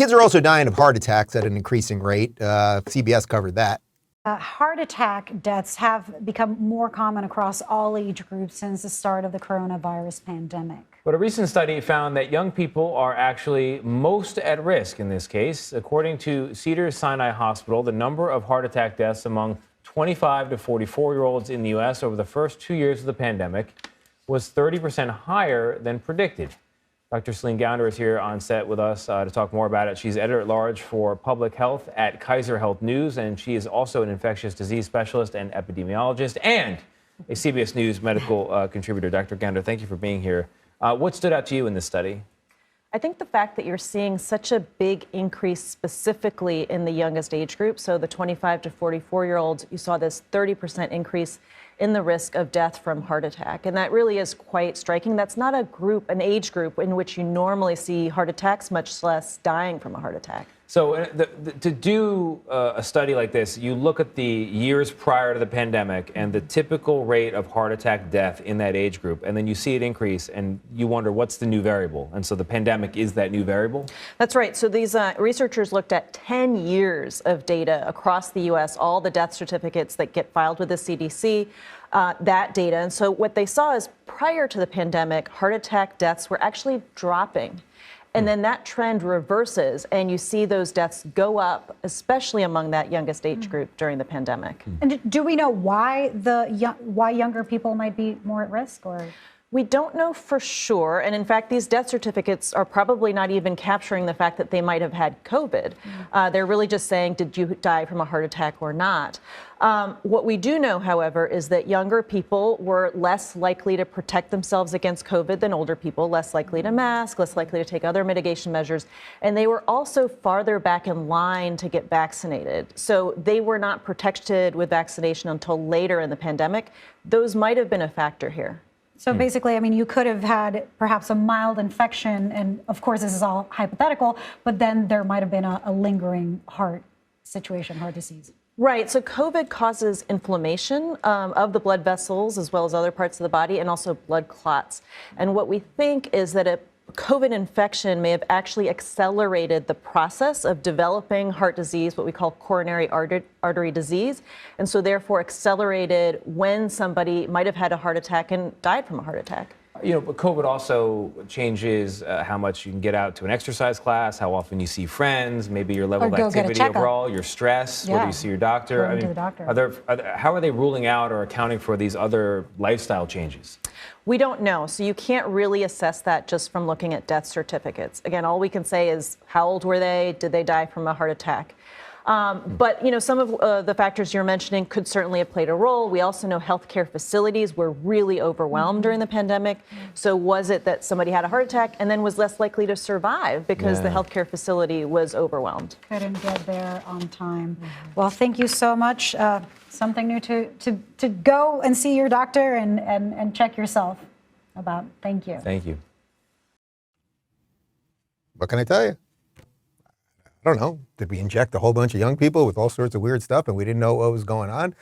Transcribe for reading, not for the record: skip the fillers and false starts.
kids are also dying of heart attacks at an increasing rate. CBS covered that. Heart attack deaths have become more common across all age groups since the start of the coronavirus pandemic. But a recent study found that young people are actually most at risk in this case. According to Cedars-Sinai Hospital, the number of heart attack deaths among 25 to 44-year-olds in the U.S. over the first 2 years of the pandemic was 30% higher than predicted. Dr. Celine Gounder is here on set with us to talk more about it. She's editor-at-large for public health at Kaiser Health News, and she is also an infectious disease specialist and epidemiologist and a CBS News medical contributor. Dr. Gounder, thank you for being here. What stood out to you in this study? I think the fact that you're seeing such a big increase specifically in the youngest age group, so the 25 to 44-year-olds, you saw this 30% increase in the risk of death from heart attack. And that really is quite striking. That's not a group, an age group in which you normally see heart attacks, much less dying from a heart attack. So to do a study like this, you look at the years prior to the pandemic and the typical rate of heart attack death in that age group, and then you see it increase and you wonder what's the new variable. And so the pandemic is that new variable? That's right. So these researchers looked at 10 years of data across the U.S., all the death certificates that get filed with the CDC, that data. And so what they saw is prior to the pandemic, heart attack deaths were actually dropping. And then that trend reverses, and you see those deaths go up, especially among that youngest age group during the pandemic. And do we know why why younger people might be more at risk, or? We don't know for sure. And in fact, these death certificates are probably not even capturing the fact that they might have had COVID. They're really just saying, did you die from a heart attack or not? What we do know, however, is that younger people were less likely to protect themselves against COVID than older people, less likely to mask, less likely to take other mitigation measures. And they were also farther back in line to get vaccinated. So they were not protected with vaccination until later in the pandemic. Those might have been a factor here. So basically, I mean, you could have had perhaps a mild infection, and of course, this is all hypothetical, but then there might have been a lingering heart situation, heart disease. Right. So COVID causes inflammation of the blood vessels as well as other parts of the body, and also blood clots. And what we think is that a COVID infection may have actually accelerated the process of developing heart disease, what we call coronary artery disease, and so therefore accelerated when somebody might have had a heart attack and died from a heart attack. You know, but COVID also changes how much you can get out to an exercise class, how often you see friends, maybe your level of activity overall, your stress, whether you see your doctor. I mean, how are they ruling out or accounting for these other lifestyle changes? We don't know. So you can't really assess that just from looking at death certificates. Again, all we can say is how old were they? Did they die from a heart attack? But, you know, some of the factors you're mentioning could certainly have played a role. We also know healthcare facilities were really overwhelmed during the pandemic. So was it that somebody had a heart attack and then was less likely to survive because the healthcare facility was overwhelmed? Couldn't get there on time. Well, thank you so much. Something new to go and see your doctor and check yourself about. Thank you. Thank you. What can I tell you? I don't know. Did we inject a whole bunch of young people with all sorts of weird stuff and we didn't know what was going on?